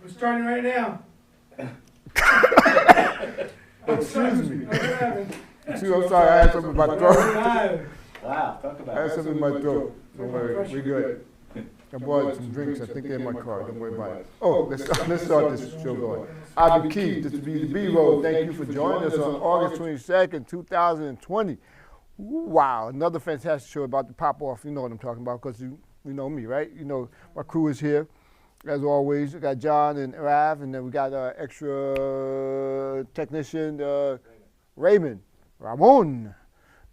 We're starting right now. Excuse me. I'm I'm sorry, I had something in my throat. Wow, talk about I had it. something in my throat. Don't worry, we good. I bought some drinks. I think they're in my car. Don't worry about it. Oh, let's start this show going. I'll be Keith. This is the B-Roll. Thank you for joining us on August 22nd, 2020. Wow, another fantastic show about to pop off. You know what I'm talking about because you know me, right? You know my crew is here. As always, we got John and Rav, and then we got extra technician Ramon.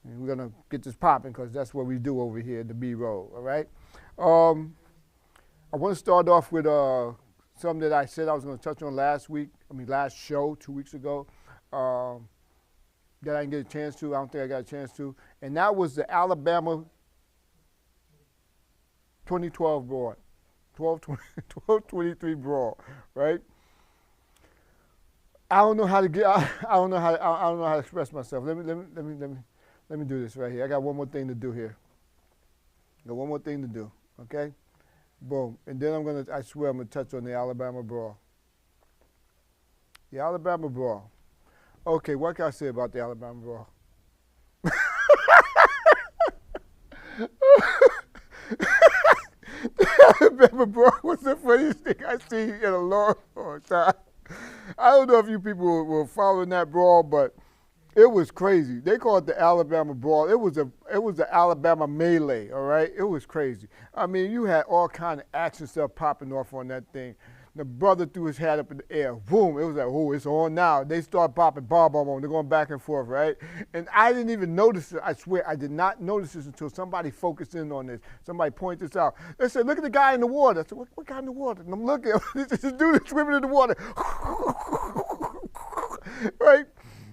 And we're gonna get this popping because that's what we do over here at the B-Roll. All right. I want to start off with something that I said I was going to touch on last show, 2 weeks ago, that I didn't get a chance to. I don't think I got a chance to, and that was the Alabama 2012 Brawl. 12-23 Brawl, right? I don't know how to express myself. Let me do this right here. I got one more thing to do here. Okay? Boom. And then I swear I'm gonna touch on the Alabama Brawl. The Alabama Brawl. Okay, what can I say about the Alabama Brawl? Alabama Brawl was the funniest thing I've seen in a long time. I don't know if you people were following that brawl, but it was crazy. They call it the Alabama Brawl. It was the Alabama melee, all right? It was crazy. I mean, you had all kind of action stuff popping off on that thing. The brother threw his hat up in the air. Boom. It was like, oh, it's on now. They start popping bomb. They're going back and forth, right? And I didn't even notice it. I swear, I did not notice this until somebody focused in on this. Somebody pointed this out. They said, look at the guy in the water. I said, what guy in the water? And I'm looking. This dude is swimming in the water. Right?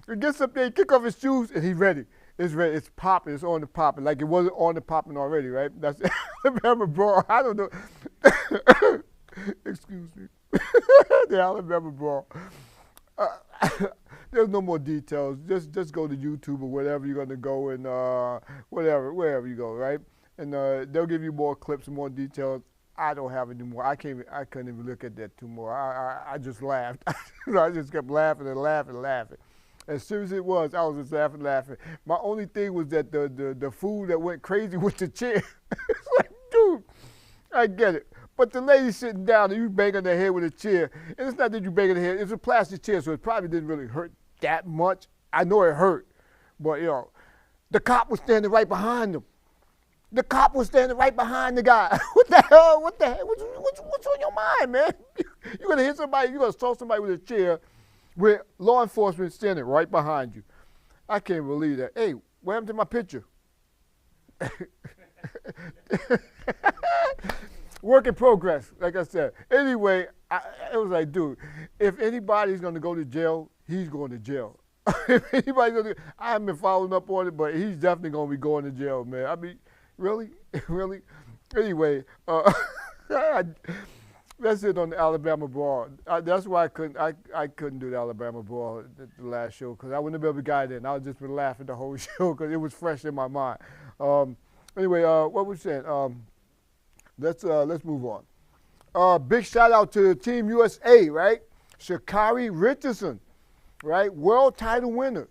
He gets up there, he kick off his shoes, and he's ready. It's ready. It's popping. It's on the popping. Like it wasn't on the popping already, right? That's Alabama Brawl. I don't know. Excuse me. The Alabama Brawl. There's no more details. Just go to YouTube or whatever you're going to go and wherever you go, right? And they'll give you more clips and more details. I don't have any more. I couldn't even look at that too more. I just laughed. I just kept laughing and laughing and laughing. As soon as it was, I was just laughing. My only thing was that the fool that went crazy with the chair. It's like, dude, I get it. But the lady sitting down and you banging her head with a chair, and it's not that you banging her head, it's a plastic chair, so it probably didn't really hurt that much. I know it hurt, but the cop was standing right behind him. The cop was standing right behind the guy. What the hell? What's on your mind, man? You're gonna hit somebody, you're gonna assault somebody with a chair with law enforcement standing right behind you. I can't believe that. Hey, what happened to my picture? Work in progress, like I said. Anyway, it was like, dude, if anybody's going to go to jail, he's going to jail. If anybody's going to, I haven't been following up on it, but he's definitely going to be going to jail, man. I mean, really? Really? Anyway, that's it on the Alabama Brawl. That's why I couldn't do the Alabama Brawl at the last show, because I wouldn't have been able to guide it. I would just been laughing the whole show because it was fresh in my mind. Anyway, what was saying? Let's move on. Big shout out to Team USA, right? Carri Richardson, right? World title winner.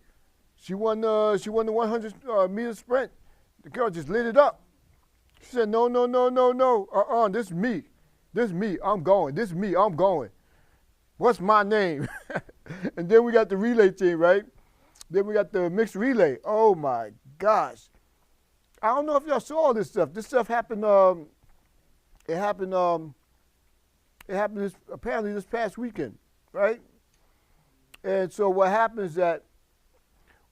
She won the 100 meter sprint. The girl just lit it up. She said, no. This is me. I'm going. What's my name? And then we got the relay team, right? Then we got the mixed relay. Oh my gosh. I don't know if y'all saw this stuff. This stuff happened. It happened apparently this past weekend, right? And so what happened is that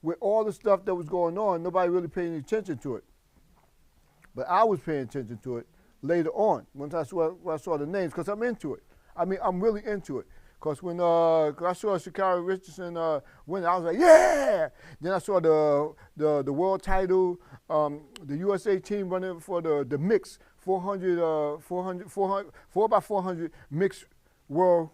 with all the stuff that was going on, nobody really paid any attention to it. But I was paying attention to it later on once I saw the names, because I'm into it. I mean, I'm really into it. Because when I saw Carri Richardson win, I was like, yeah! Then I saw the world title, the USA team running for the mix 4x400 mixed world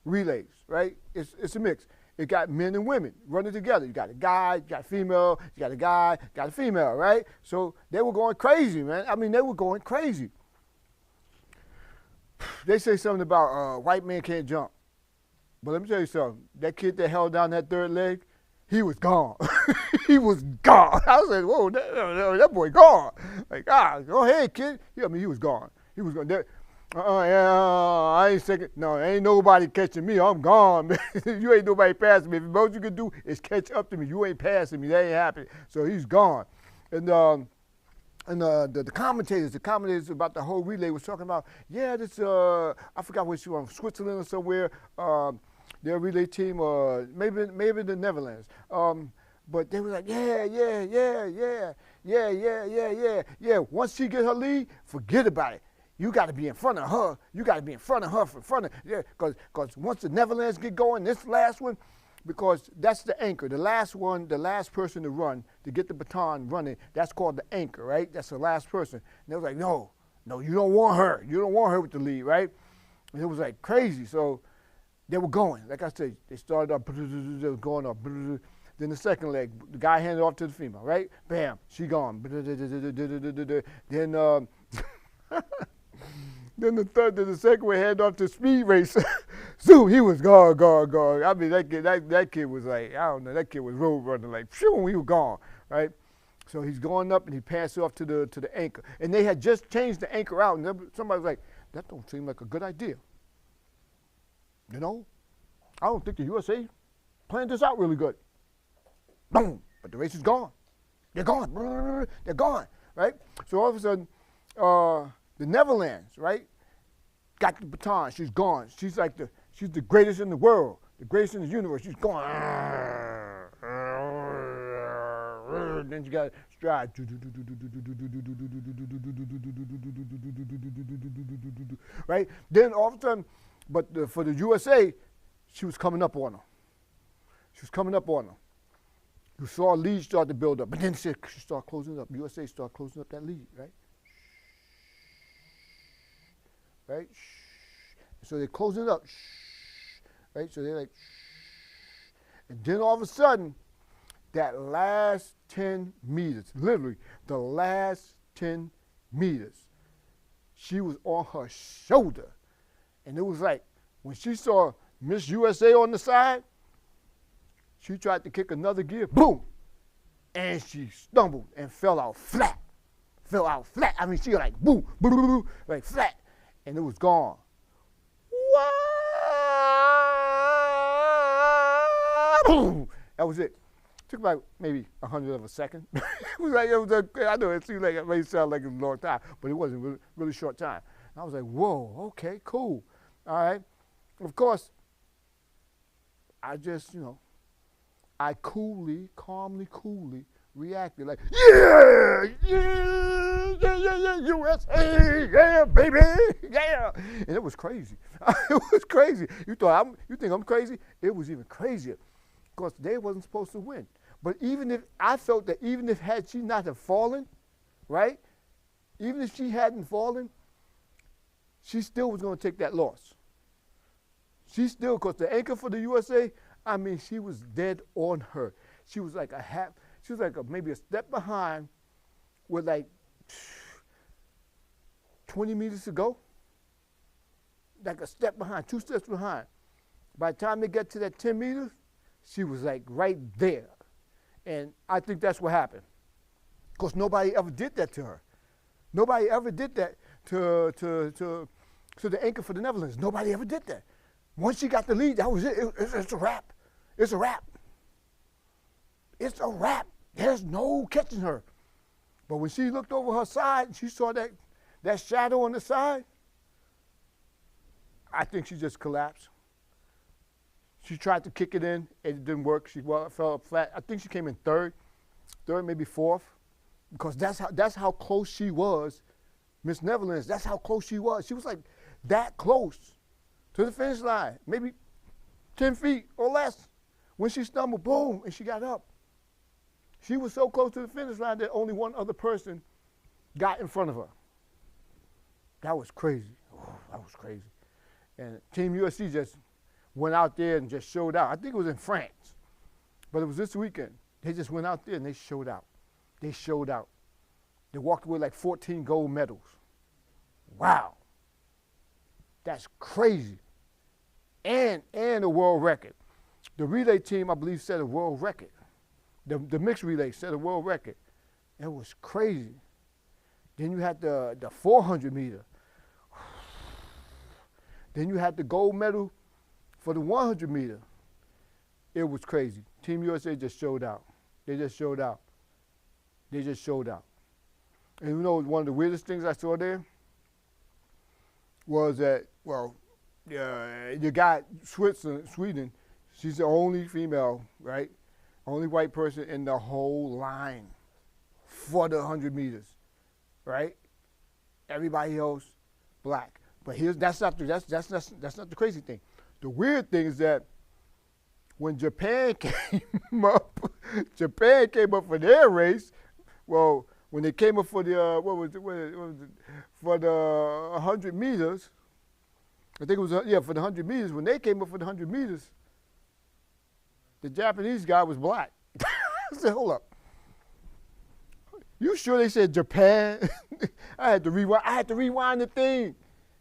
relays, right? It's a mix. It got men and women running together. You got a guy, you got a female, you got a guy, you got a female, right? So they were going crazy, man. I mean, they were going crazy. they say something about white man can't jump. But let me tell you something. That kid that held down that third leg, he was gone. He was gone. I was like, whoa, that boy gone. Like, go ahead, kid. I mean, he was gone. He was gone. Yeah, I ain't second. No, ain't nobody catching me. I'm gone, man. You ain't nobody passing me. If most you can do is catch up to me, you ain't passing me. That ain't happening. So he's gone. And the commentators about the whole relay was talking about, yeah, this, I forgot which one, Switzerland or somewhere, their relay team, maybe the Netherlands. But they were like, yeah. Once she get her lead, forget about it. You got to be in front of her. Yeah, because once the Netherlands get going, this last one, because that's the anchor. The last one, the last person to run, to get the baton running, that's called the anchor, right? That's the last person. And they was like, no, you don't want her. You don't want her with the lead, right? And it was like crazy. So they were going. Like I said, they started up, they were going up. Then the second leg, the guy handed off to the female, right? Bam, she gone. Then then the second one handed off to speed racer. So he was gone. I mean, that kid was like, I don't know, that kid was road running like, phew, he was gone, right? So he's going up and he passed off to the anchor. And they had just changed the anchor out, and somebody was like, that don't seem like a good idea. You know, I don't think the USA planned this out really good. Boom, but the race is gone. They're gone, right? So all of a sudden, the Netherlands, right, got the baton. She's gone. She's the greatest in the world, the greatest in the universe. She's gone. Then she got stride. Right? Then all of a sudden, but for the USA, she was coming up on her. You saw a lead start to build up, but then she started closing up. USA started closing up that lead, right? Right? So they're closing it up, right? So they're like, and then all of a sudden, that last 10 meters, literally the last 10 meters, she was on her shoulder. And it was like, when she saw Miss USA on the side, she tried to kick another gear, boom, and she stumbled and fell out flat. I mean, she like, boom, boom, boom, boom, like flat. And it was gone. That was it. Took about maybe 100th of a second. I know it seemed like it may sound like it was a long time, but it wasn't really short time. And I was like, whoa, okay, cool. All right. Of course, I just, I calmly reacted like, yeah, USA, yeah, baby, yeah. And it was crazy. It was crazy. You think I'm crazy? It was even crazier because they wasn't supposed to win. But I felt that even if had she not have fallen, right? Even if she hadn't fallen, she still was going to take that loss. Because the anchor for the USA, I mean, she was dead on her. She was like maybe a step behind with like 20 meters to go. Like a step behind, 2 steps behind. By the time they get to that 10 meters, she was like right there. And I think that's what happened. Because nobody ever did that to her. Nobody ever did that to the anchor for the Netherlands. Nobody ever did that. Once she got the lead, that was it. It's a wrap. It's a wrap. There's no catching her. But when she looked over her side and she saw that shadow on the side, I think she just collapsed. She tried to kick it in. It didn't work. She fell up flat. I think she came in third, maybe fourth, because that's how close she was. Miss Netherlands, that's how close she was. She was like that close to the finish line, maybe 10 feet or less. When she stumbled, boom, and she got up. She was so close to the finish line that only one other person got in front of her. That was crazy. Oh, that was crazy. And Team USC just went out there and just showed out. I think it was in France, but it was this weekend. They just went out there and they showed out. They walked away like 14 gold medals. Wow. That's crazy. And a world record. The relay team, I believe, set a world record. The mixed relay set a world record. It was crazy. Then you had the 400 meter. Then you had the gold medal for the 100 meter. It was crazy. Team USA just showed out. They just showed out. They just showed out. And you know, one of the weirdest things I saw there was that, well, you got Sweden. She's the only female, right? Only white person in the whole line for the 100 meters, right? Everybody else black. But that's not the crazy thing. The weird thing is that when Japan came up for their race, well, when they came up for the for the 100 meters, I think it was for the 100 meters. When they came up for the 100 meters, the Japanese guy was black. I said, hold up. You sure they said Japan? I had to rewind the thing.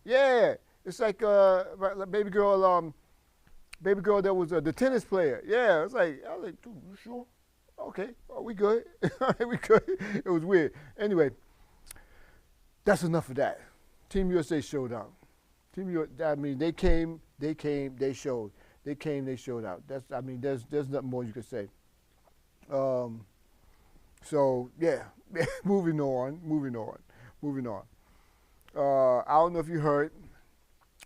Yeah, it's like baby girl that was the tennis player. Yeah, I was like, dude, you sure? Okay, we good. We good. It was weird. Anyway, that's enough of that. Team USA showed out. I mean, they came, they showed. They came, they showed out. There's nothing more you could say. So yeah, moving on. I don't know if you heard,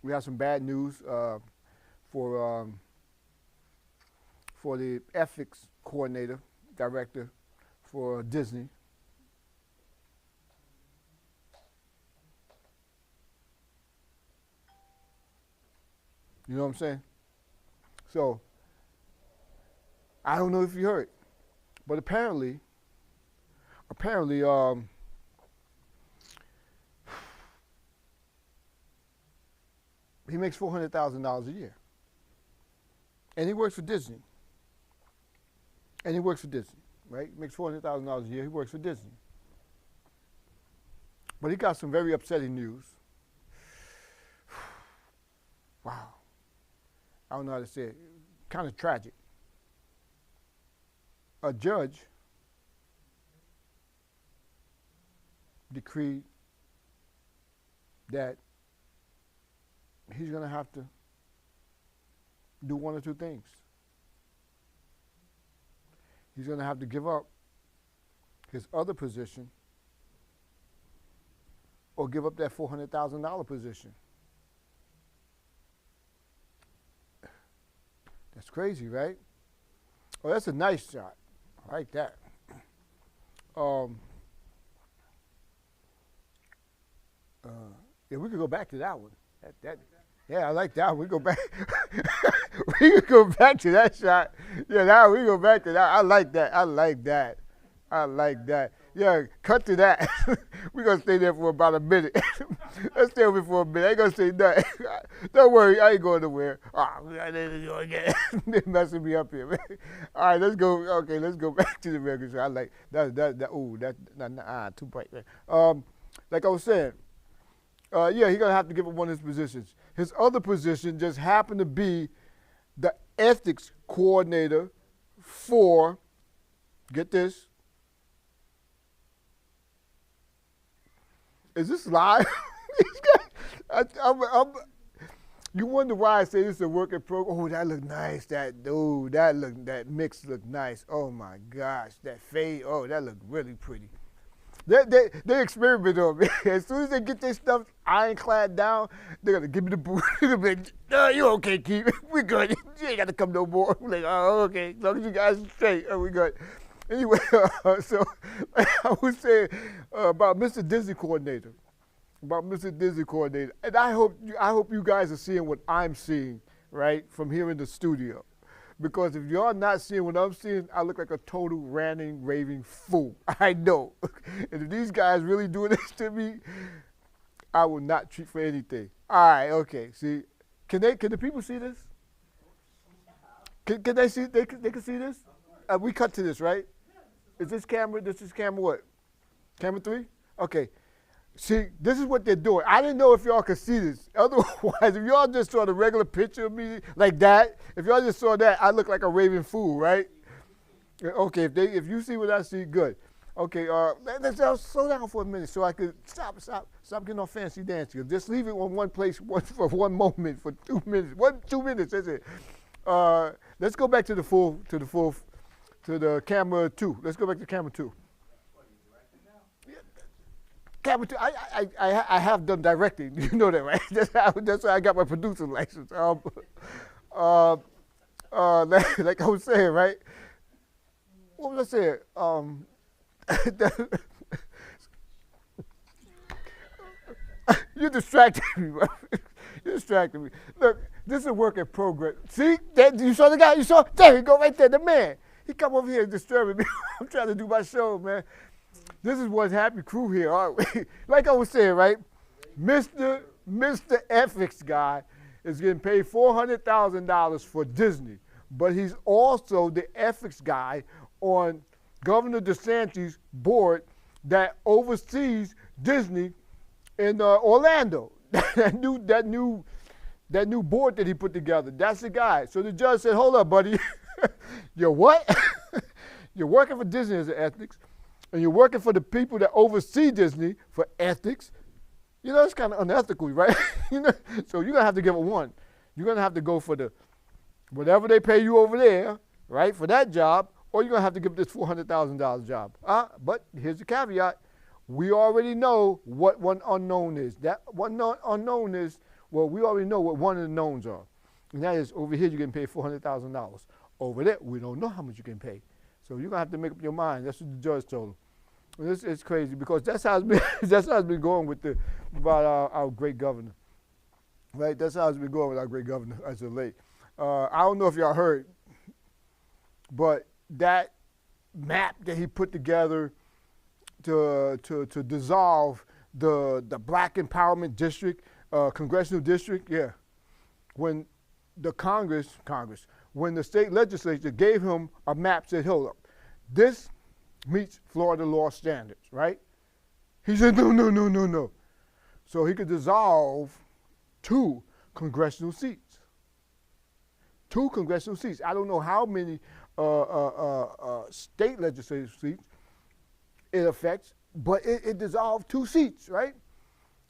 we have some bad news for the ethics coordinator, director for Disney. You know what I'm saying? So, I don't know if you heard, but apparently, he makes $400,000 a year. And he works for Disney. Right? He makes $400,000 a year. He works for Disney. But he got some very upsetting news. Wow. I don't know how to say it. Kind of tragic. A judge decreed that he's going to have to do one or two things. He's going to have to give up his other position or give up that $400,000 position. That's crazy, right? Oh, that's a nice shot. I like that. Yeah, we could go back to that one. Yeah, I like that one. We go back. We could go back to that shot. Yeah, now we go back to that. I like that. Yeah, cut to that. We're going to stay there for about a minute. Let's stay over for a minute. I ain't going to say nothing. Don't worry, I ain't going nowhere. They're messing me up here, man. All right, let's go. Okay, let's go back to the regular show. I like that. Ooh, too bright, man. Like I was saying, yeah, he's going to have to give up one of his positions. His other position just happened to be the ethics coordinator for, get this, is this live? You wonder why I say this is a work in progress. Oh, that looked nice. That mix looked nice. Oh my gosh, that fade. Oh, that looked really pretty. They experiment on me. As soon as they get their stuff ironclad down, they're gonna give me the boot. They're gonna be like, "No, you okay, Keith? We good. You ain't got to come no more." I'm like, "Oh, okay. As long as you guys are straight, oh, we good." Anyway, so I was saying about Mr. Disney coordinator, and I hope you guys are seeing what I'm seeing, right, from here in the studio. Because if y'all not seeing what I'm seeing, I look like a total ranting, raving fool. I know. And if these guys really doing this to me, I will not treat for anything. All right, okay. See, can the people see this? Can they see? They can see this? We cut to this, right? Is this camera? This is camera what? Camera 3? Okay. See, this is what they're doing. I didn't know if y'all could see this. Otherwise, if y'all just saw the regular picture of me like that, if y'all just saw that, I look like a raving fool, right? Okay, if you see what I see, good. Okay, let's slow down for a minute so I could stop getting all fancy dancing. Just leave it on one place for 1 moment, for 2 minutes. 2 minutes, that's it. Let's go back to the camera 2. Let's go back to camera 2. Camera 2, I have done directing. You know that, right? That's how I got my producing license. Like I was saying, right? What was I saying? You distracted me, bro. You distracted me. Look, this is a work in progress. See? You saw the guy? You saw? There you go, right there, the man. He come over here and disturbing me. I'm trying to do my show, man. This is what's happy crew here, aren't we? Like I was saying, right? Mr. Ethics guy is getting paid $400,000 for Disney, but he's also the ethics guy on Governor DeSantis' board that oversees Disney in Orlando. that new board that he put together. That's the guy. So the judge said, "Hold up, buddy. You're what? You're working for Disney as an ethics, and you're working for the people that oversee Disney for ethics. You know, it's kind of unethical, right? You know, so you're gonna have to give it one. You're gonna have to go for the whatever they pay you over there, right, for that job, or you're gonna have to give this $400,000 job. But here's the caveat: we already know what one unknown is. That one unknown is, well, we already know what one of the knowns are, and that is over here you're getting paid $400,000. Over there, we don't know how much you can pay. So you're gonna have to make up your mind. That's what the judge told him. And it's crazy because that's how it's been. That's how it's been going about our great governor, right? That's how it's been going with our great governor as of late. I don't know if y'all heard, but that map that he put together to dissolve the Black Empowerment District, congressional district, yeah. When the when the state legislature gave him a map, said, hold up, this meets Florida law standards, right? He said, no. So he could dissolve 2 congressional seats. 2 congressional seats. I don't know how many state legislative seats it affects, but it dissolved 2 seats, right?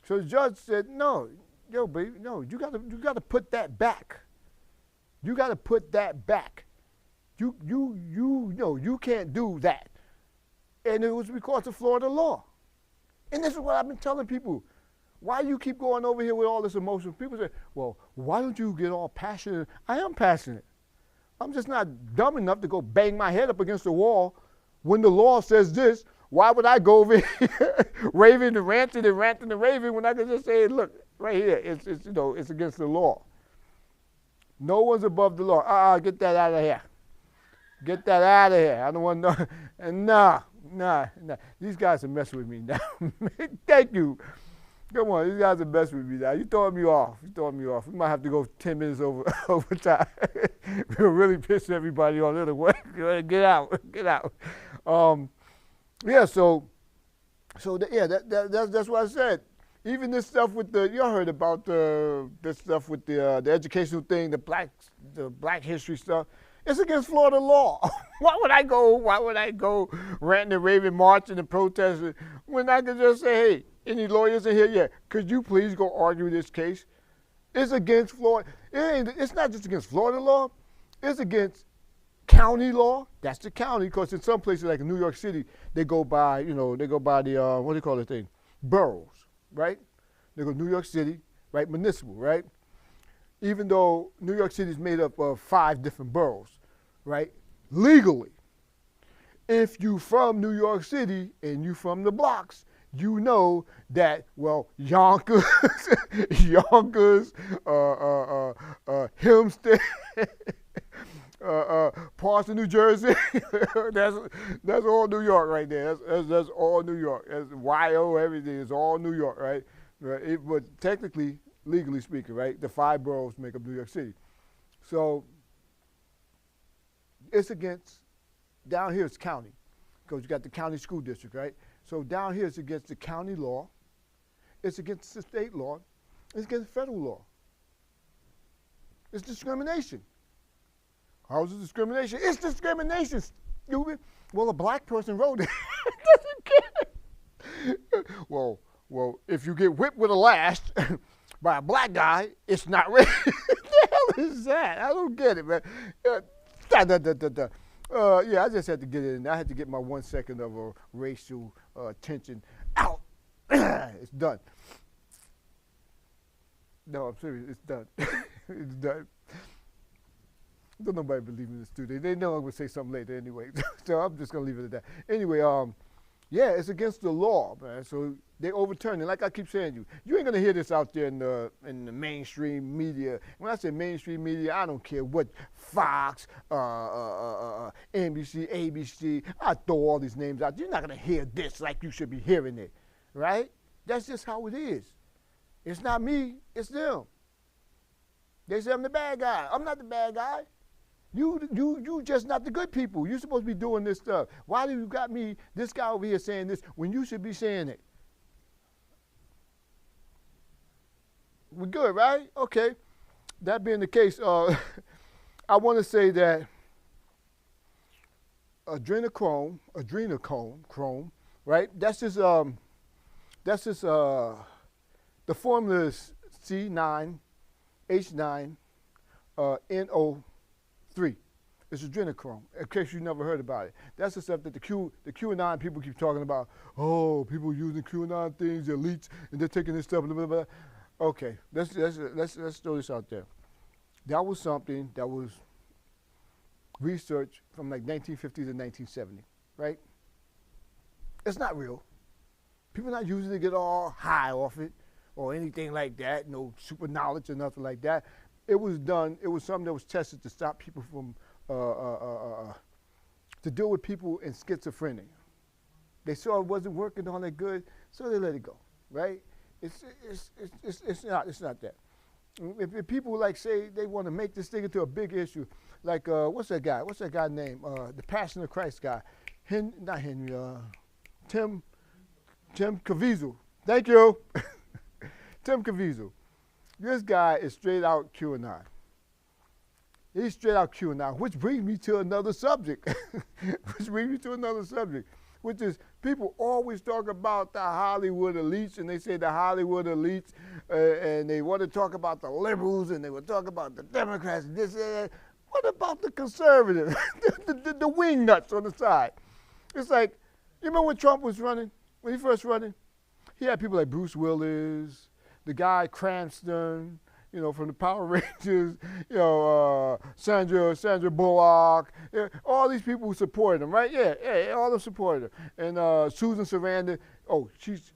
So the judge said, no, yo, baby, no, you gotta put that back. You gotta put that back. You know, you can't do that. And it was because of Florida law. And this is what I've been telling people. Why you keep going over here with all this emotion? People say, well, why don't you get all passionate? I am passionate. I'm just not dumb enough to go bang my head up against the wall when the law says this. Why would I go over here raving and ranting and raving when I could just say, look, right here, it's against the law. No one's above the law. Get that out of here. Get that out of here. I don't want to know. And nah. These guys are messing with me now. Thank you. Come on, these guys are messing with me now. You throwing me off. We might have to go 10 minutes over time. We'll really piss everybody on the other way. Get out. Yeah, that's what I said. Even this stuff with y'all heard about this stuff with the educational thing, the black history stuff. It's against Florida law. Why would I go ranting and raving, marching and protesting when I could just say, hey, any lawyers in here? Yeah, could you please go argue this case? It's against Florida. It's not just against Florida law. It's against county law. That's the county, because in some places like in New York City, they go by the what do you call the thing? Boroughs, right? They go New York City, right? Municipal, right? Even though New York City is made up of 5 different boroughs, right? Legally, if you from New York City and you from the blocks, you know that, well, Yonkers, Hempstead, parts of New Jersey, that's all New York right there. That's all New York. That's YO, everything is all New York, right? But technically, legally speaking, right, the 5 boroughs make up New York City. So it's against, down here it's county, because you got the county school district, right? So down here it's against the county law, It's against the state law. It's against federal law. It's discrimination. How is it discrimination? It's discrimination, stupid. Well, a black person wrote it. Doesn't care. Well, if you get whipped with a lash by a black guy, it's not racist. What the hell is that? I don't get it, man. Yeah, I just had to get it in. I had to get my 1 second of a racial tension out. It's done. No, I'm serious. It's done. It's done. Don't nobody believe me in the studio. They know I'm going to say something later anyway. So I'm just going to leave it at that. Anyway, yeah, it's against the law, man. So they overturn it. Like I keep saying, you ain't going to hear this out there in the mainstream media. When I say mainstream media, I don't care what Fox, NBC, ABC. I throw all these names out. You're not going to hear this like you should be hearing it, right? That's just how it is. It's not me. It's them. They say I'm the bad guy. I'm not the bad guy. You just not the good people. You're supposed to be doing this stuff. Why do you got me, this guy over here saying this when you should be saying it? We're good, right? Okay. That being the case, I want to say that adrenochrome, right? That's just the formula is C9H9NO3. It's adrenochrome, in case you never heard about it. That's the stuff that the QAnon people keep talking about. Oh, people using QAnon things, elites, and they're taking this stuff, blah, blah, blah. Okay, let's throw this out there. That was something that was researched from like 1950 to 1970, right? It's not real. People not using it to get all high off it or anything like that, no super knowledge or nothing like that. It was done, it was something that was tested to stop people from, to deal with people in schizophrenia. They saw it wasn't working all that good, so they let it go, right? It's not that. If people like say they want to make this thing into a big issue, like what's that guy named? The Passion of Christ guy, Tim Caviezel. Thank you. Tim Caviezel. This guy is straight out QAnon. He's straight out QAnon, which brings me to another subject. Which is people always talk about the Hollywood elites, and they say the Hollywood elites, and they want to talk about the liberals, and they will talk about the Democrats, and this and that. What about the conservatives, the wing nuts on the side? It's like, you remember when Trump was running, when he first running? He had people like Bruce Willis, the guy Cranston, you know, from the Power Rangers, you know, Sandra Bullock, all these people who supported him, right? Yeah, all of them supported him. And Susan Sarandon, oh, she's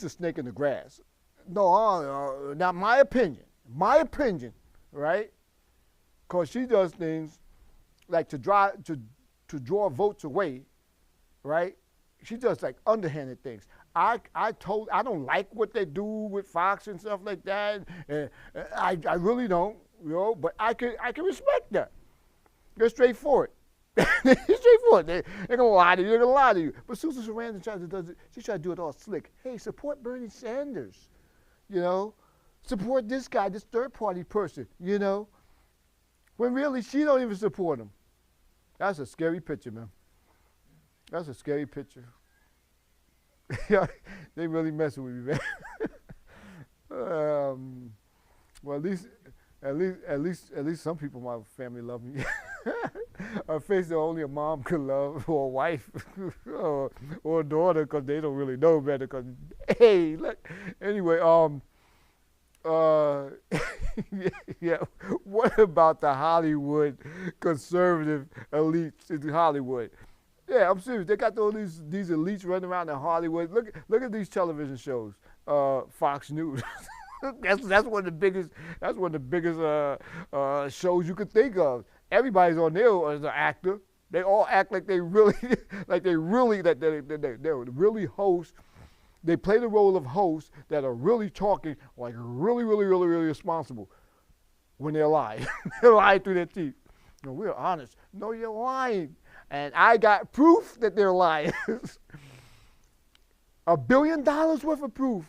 a snake in the grass. No, not my opinion, right? Because she does things like to draw votes away, right? She does like underhanded things. I don't like what they do with Fox and stuff like that. I really don't, you know, but I can respect that. They're straightforward. They're straightforward. They're gonna lie to you. But Susan Sarandon tries to do it all slick. Hey, support Bernie Sanders, you know, support this guy, this third party person, you know, when really she don't even support him. That's a scary picture, man. That's a scary picture. Yeah, they really messing with me, man. Well, at least some people in my family love me. A face that only a mom could love, or a wife, or a daughter, because they don't really know better. Cause hey, look. Anyway, yeah. What about the Hollywood conservative elites in Hollywood? Yeah, I'm serious. They got all these elites running around in Hollywood. Look at these television shows. Fox News. that's one of the biggest. That's one of the biggest shows you could think of. Everybody's on there as an actor. They all act like they really host. They play the role of hosts that are really talking like really responsible when they're lying. They're lying through their teeth. No, we're honest. No, you're lying. And I got proof that they're lying. $1 billion worth of proof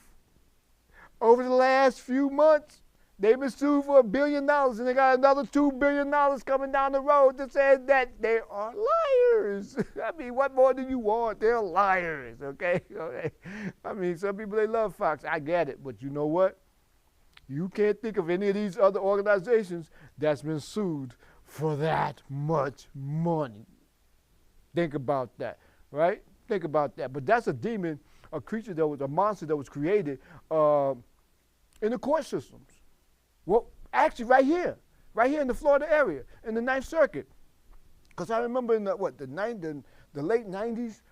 over the last few months, they've been sued for $1 billion, and they got another $2 billion coming down the road that says that they are liars. I mean, what more do you want? They're liars, okay? I mean, some people, they love Fox. I get it, but you know what? You can't think of any of these other organizations that's been sued for that much money. Think about that, right? Think about that. But that's a demon, a creature that was a monster that was created in the court systems. Well, actually, right here in the Florida area, in the Ninth Circuit. Because I remember in the late 90s,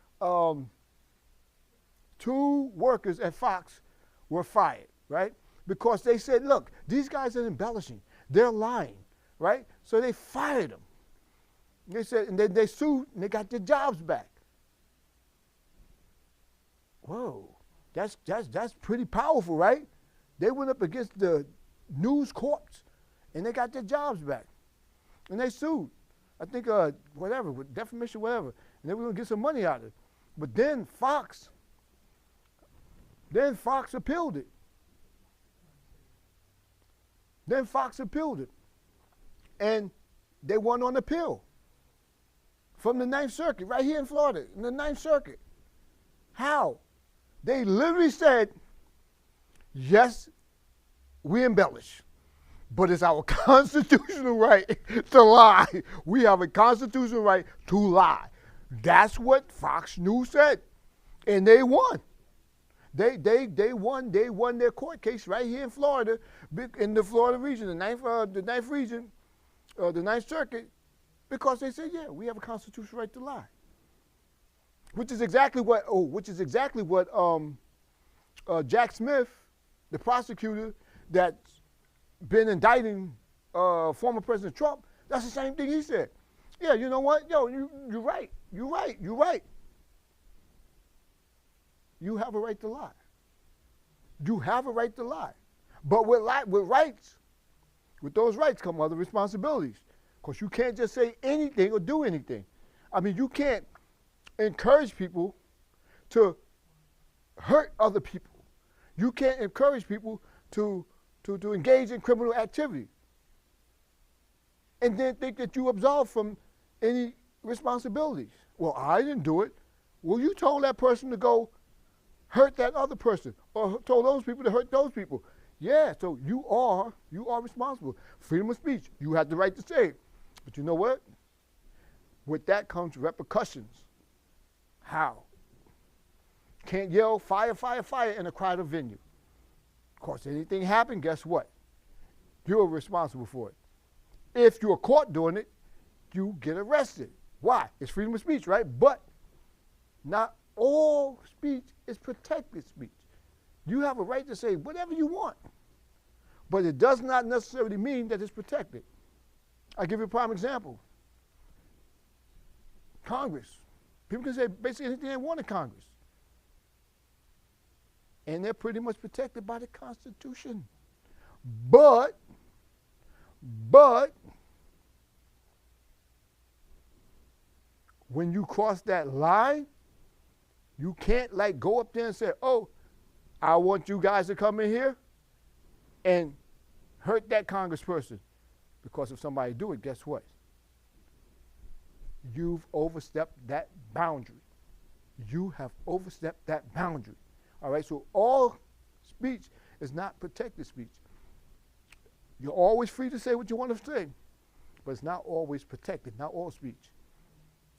2 workers at Fox were fired, right? Because they said, look, these guys are embellishing. They're lying, right? So they fired them. They said, and then they sued, and they got their jobs back. Whoa, that's pretty powerful, right? They went up against the News Corps, and they got their jobs back. And they sued. I think, whatever, with defamation, whatever. And they were going to get some money out of it. But then Fox appealed it. And they won on appeal from the Ninth Circuit, right here in Florida, in the Ninth Circuit. How? They literally said, yes, we embellish, but it's our constitutional right to lie. We have a constitutional right to lie. That's what Fox News said, and they won. They won their court case right here in Florida, in the Florida region, the ninth region, the Ninth Circuit, because they said, yeah, we have a constitutional right to lie. Which is exactly what Jack Smith, the prosecutor that's been indicting former President Trump, that's the same thing he said. Yeah, you know what? Yo, you're right. You're right. You have a right to lie. You have a right to lie. But with rights, with those rights come other responsibilities. Because you can't just say anything or do anything. I mean, you can't encourage people to hurt other people. You can't encourage people to engage in criminal activity and then think that you absolve from any responsibilities. Well, I didn't do it. Well, you told that person to go hurt that other person, or told those people to hurt those people. Yeah, so you are responsible. Freedom of speech, you have the right to say it. But you know what? With that comes repercussions. How? Can't yell fire, fire, fire in a crowded venue. Of course, anything happen, guess what? You're responsible for it. If you're caught doing it, you get arrested. Why? It's freedom of speech, right? But not all speech is protected speech. You have a right to say whatever you want, but it does not necessarily mean that it's protected. I'll give you a prime example. Congress. People can say basically anything they want in Congress. And they're pretty much protected by the Constitution. But when you cross that line, you can't go up there and say, oh, I want you guys to come in here and hurt that congressperson. Because if somebody do it, guess what? You've overstepped that boundary. You have overstepped that boundary. All right, so all speech is not protected speech. You're always free to say what you want to say, but it's not always protected, not all speech.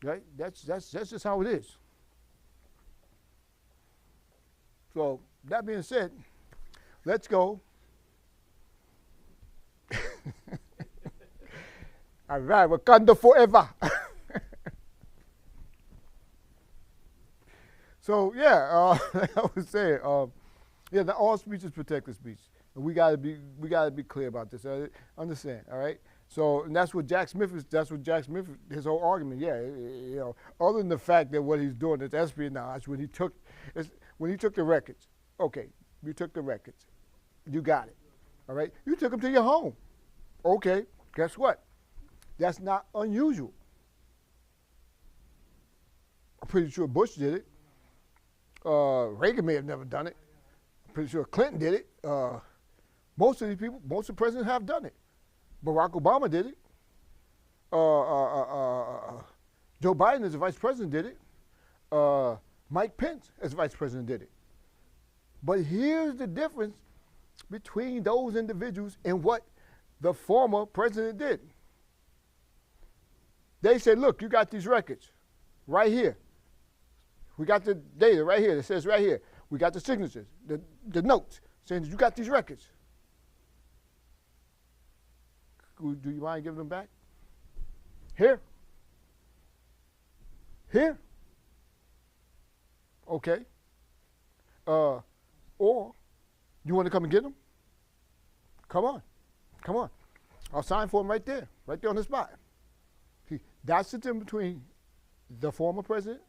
Right? That's just how it is. So that being said, let's go. All right, Wakanda forever. So yeah, like I was saying, yeah, all speech is protected speech, and we gotta be clear about this. Understand, all right? So and that's what Jack Smith is. That's what Jack Smith, his whole argument. Yeah, you know, other than the fact that what he's doing is espionage. When he took the records, okay, you took the records, you got it, all right. You took them to your home, okay. Guess what? That's not unusual. I'm pretty sure Bush did it. Reagan may have never done it. Pretty sure Clinton did it. Most of these people, most of the presidents have done it. Barack Obama did it. Joe Biden as a vice president did it. Mike Pence as vice president did it. But here's the difference between those individuals and what the former president did. They said, look, you got these records right here. We got the data right here. It says right here. We got the signatures, the notes saying you got these records. Do you mind giving them back? Here. Here. Okay. Or you want to come and get them? Come on. Come on. I'll sign for them right there on the spot. See, that's the difference between the former president,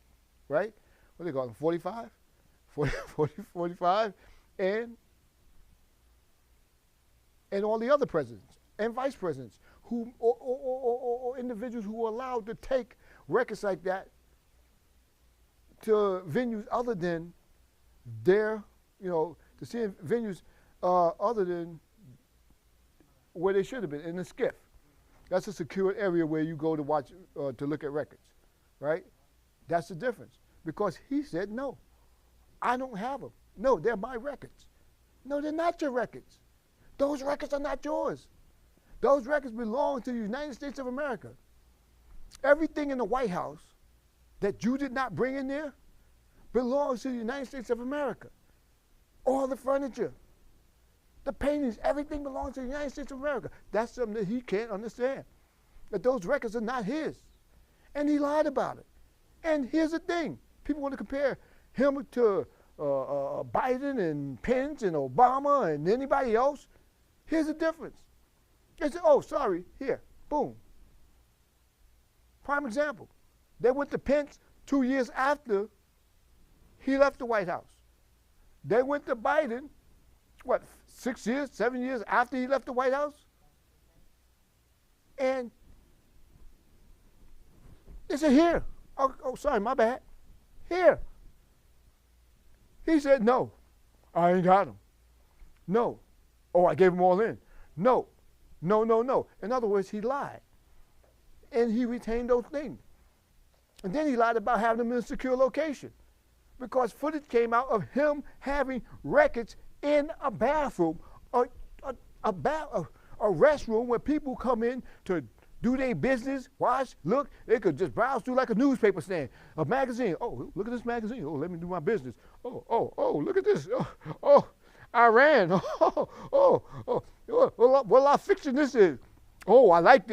right? What do they call him, 45? 45, and all the other presidents and vice presidents who, or individuals who are allowed to take records like that to venues other than their, to see venues other than where they should have been, in the SCIF. That's a secure area where you go to watch, to look at records, right? That's the difference. Because he said, no, I don't have them. No, they're my records. No, they're not your records. Those records are not yours. Those records belong to the United States of America. Everything in the White House that you did not bring in there belongs to the United States of America. All the furniture, the paintings, everything belongs to the United States of America. That's something that he can't understand, that those records are not his. And he lied about it. And here's the thing. People want to compare him to Biden and Pence and Obama and anybody else. Here's the difference. They say, oh, sorry, here, boom. Prime example. They went to Pence 2 years after he left the White House. They went to Biden, 6 years, 7 years after he left the White House? And they said, here. Oh, sorry, my bad. Here. He said, no, I ain't got them. No. Oh, I gave them all in. No. No, no, no. In other words, he lied. And he retained those things. And then he lied about having them in a secure location, because footage came out of him having records in a bathroom, a restroom where people come in to do their business, watch, look. They could just browse through like a newspaper stand, a magazine. Oh, look at this magazine. Oh, let me do my business. Oh, look at this. Oh, Iran. What a lot of fiction this is. Oh, I like.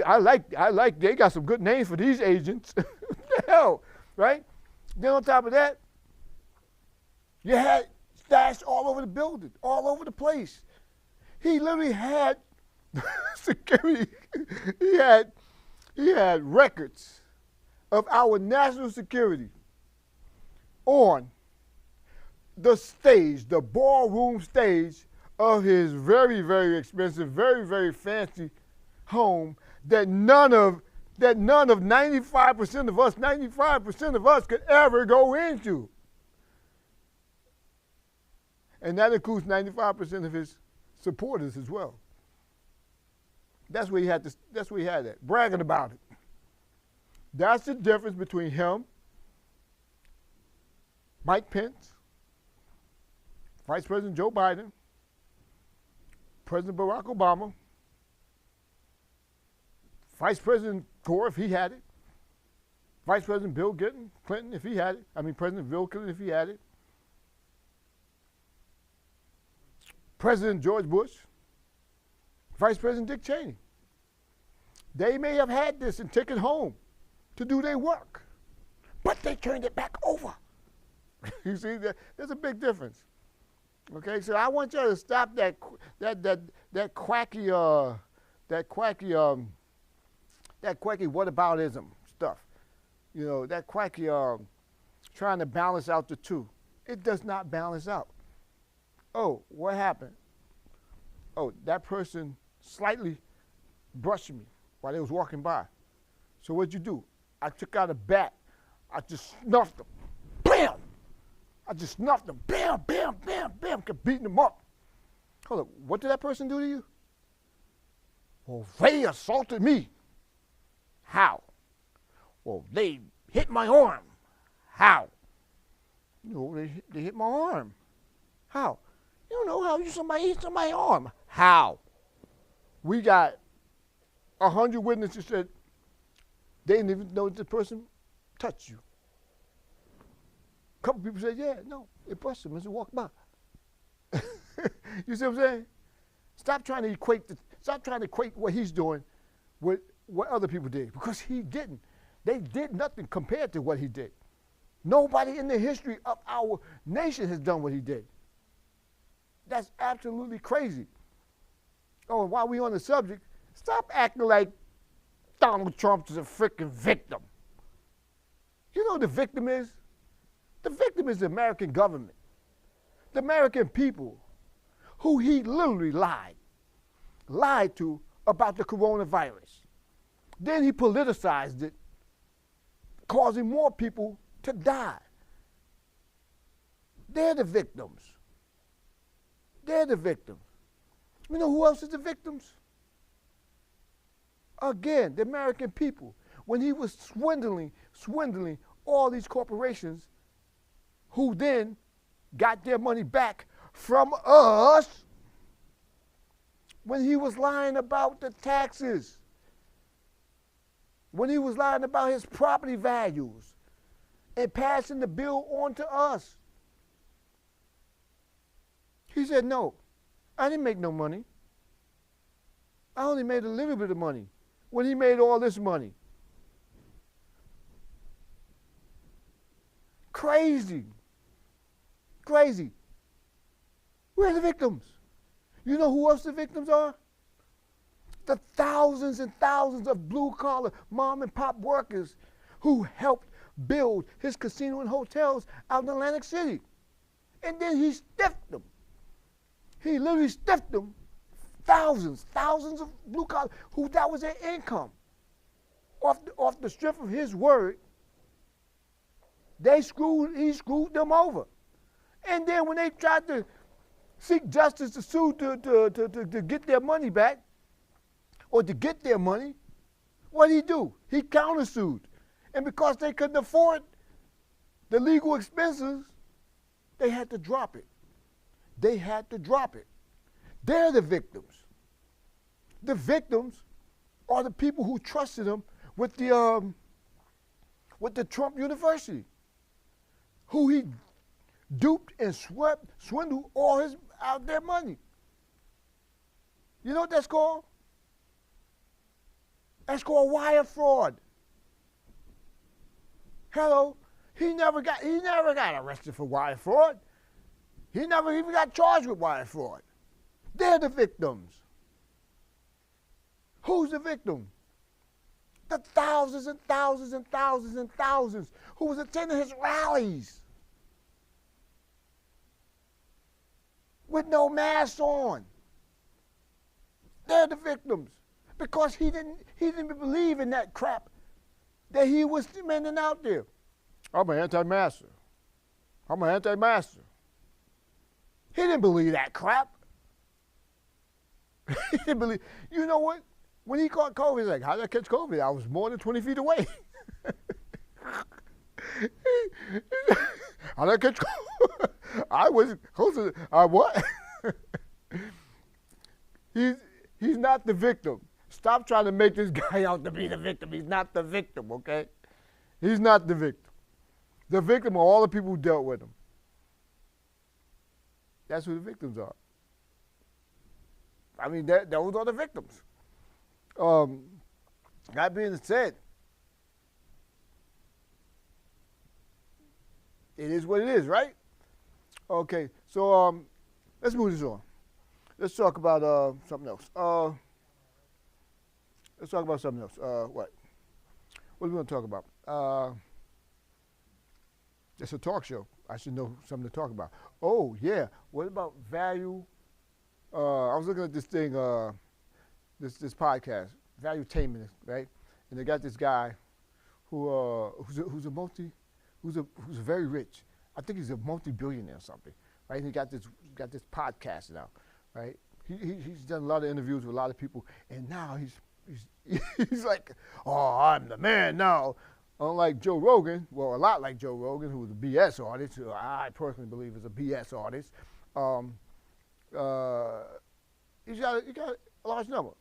They got some good names for these agents. What the hell, right? Then on top of that, you had stashed all over the building, all over the place. He literally had security. He had records of our national security on the stage, the ballroom stage of his very, very expensive, very, very fancy home that none of 95% of us could ever go into. And that includes 95% of his supporters as well. That's where he had that, bragging about it. That's the difference between him, Mike Pence, Vice President Joe Biden, President Barack Obama, Vice President Gore, if he had it, Vice President Bill Clinton, if he had it, President Bill Clinton, if he had it, President George Bush, Vice President Dick Cheney. They may have had this and took it home to do their work, but they turned it back over. You see, there's a big difference. Okay, so I want you to stop that quacky whataboutism stuff. That quacky trying to balance out the two. It does not balance out. Oh, what happened? Oh, that person slightly brushed me while they was walking by. So what'd you do? I took out a bat. I just snuffed them. Bam! I just snuffed them. Bam, bam, bam, bam. Kept beating them up. Hold up. What did that person do to you? Well, they assaulted me. How? Well, they hit my arm. How? No, they hit my arm. How? You don't know how somebody hit somebody's arm. How? We got 100 witnesses that they didn't even know the person touched you. A couple people said, yeah, no, it brushed him as he walked by. You see what I'm saying? Stop trying to equate what he's doing with what other people did, because he didn't. They did nothing compared to what he did. Nobody in the history of our nation has done what he did. That's absolutely crazy. Oh, and while we're on the subject, stop acting like Donald Trump is a freaking victim. You know who the victim is? The victim is the American government, the American people, who he literally lied to about the coronavirus. Then he politicized it, causing more people to die. They're the victims. They're the victims. You know who else is the victims? Again, the American people. When he was swindling all these corporations, who then got their money back from us, when he was lying about the taxes, when he was lying about his property values and passing the bill on to us. He said, no, I didn't make no money. I only made a little bit of money when he made all this money. Crazy. Crazy. We're the victims. You know who else the victims are? The thousands and thousands of blue-collar mom and pop workers who helped build his casino and hotels out in Atlantic City. And then he stiffed them. He literally stiffed them. Thousands of blue-collar, who that was their income. Off the strength of his word, he screwed them over. And then when they tried to seek justice to sue to get their money back, or to get their money, what did he do? He countersued. And because they couldn't afford the legal expenses, they had to drop it. They had to drop it. They're the victims. The victims are the people who trusted him with the Trump University, who he duped and swindled all out their money. You know what that's called? That's called wire fraud. Hello, he never got arrested for wire fraud. He never even got charged with wire fraud. They're the victims. Who's the victim? The thousands and thousands and thousands and thousands who was attending his rallies with no mask on. They're the victims because he didn't believe in that crap that he was demanding out there. I'm an anti-masker. I'm an anti-masker. He didn't believe that crap. He didn't believe. You know what? When he caught COVID, he's like, how did I catch COVID? I was more than 20 feet away. How did I catch COVID? I was close to, what? He's not the victim. Stop trying to make this guy out to be the victim. He's not the victim, okay? He's not the victim. The victim are all the people who dealt with him. That's who the victims are. I mean, those are the victims. That being said, it is what it is, right? Okay, so let's move this on. Let's talk about something else. Let's talk about something else. What? What are we going to talk about? It's a talk show. I should know something to talk about. Oh, yeah. What about value? I was looking at this thing, this podcast, Valuetainment, right? And they got this guy who's very rich. I think he's a multi-billionaire or something, right? He got this podcast now, right? He's done a lot of interviews with a lot of people, and now he's like, oh, I'm the man now. Unlike Joe Rogan, well, a lot like Joe Rogan, who was a BS artist, who I personally believe is a BS artist. He's got a large number,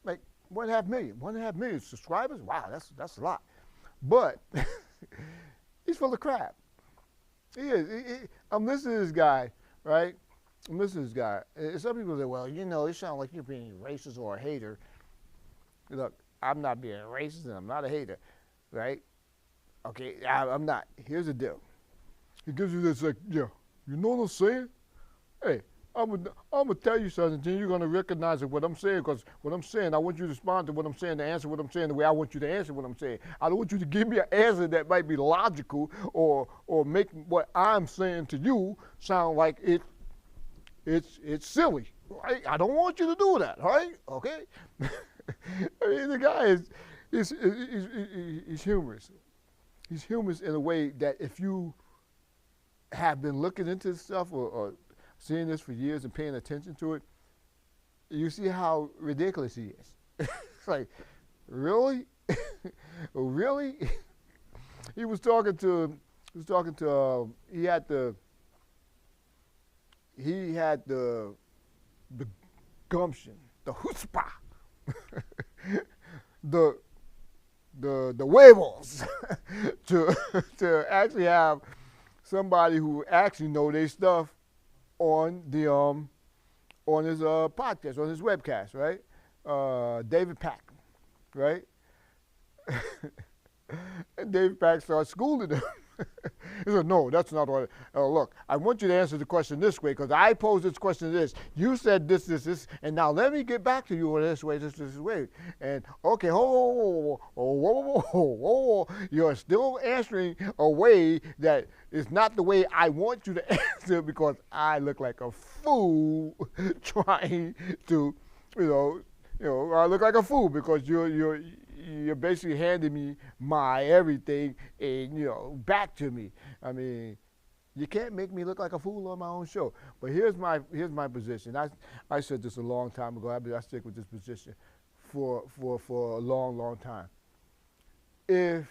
like 1.5 million. 1.5 million subscribers. Wow, that's a lot. But he's full of crap. He is. I'm listening to this guy, right? I'm listening to this guy. And some people say, well, it sounds like you're being racist or a hater. Look, I'm not being racist and I'm not a hater, right? Okay, I'm not. Here's the deal. He gives you this, like, yeah, you know what I'm saying? Hey, I'm gonna tell you something, then you're gonna recognize what I'm saying, because what I'm saying, I want you to respond to what I'm saying, to answer what I'm saying the way I want you to answer what I'm saying. I don't want you to give me an answer that might be logical or make what I'm saying to you sound like it's silly. Right? I don't want you to do that, right? Okay? I mean, the guy he's humorous. He's humorous in a way that if you have been looking into this stuff or seeing this for years and paying attention to it, you see how ridiculous he is. It's like, really? Really? He had the gumption, the chutzpah, the huevos to actually have somebody who actually know their stuff on the on his podcast, on his webcast, right? David Pack, right? And David Pack starts schooling him. He said, no, that's not what, look, I want you to answer the question this way, because I posed this question this. You said this, and now let me get back to you this way, this way. And, okay, whoa, you're still answering a way that is not the way I want you to answer, because I look like a fool trying to, I look like a fool because you're basically handing me my everything and, back to me. I mean, you can't make me look like a fool on my own show. But here's my position. I said this a long time ago. I stick with this position for a long time. If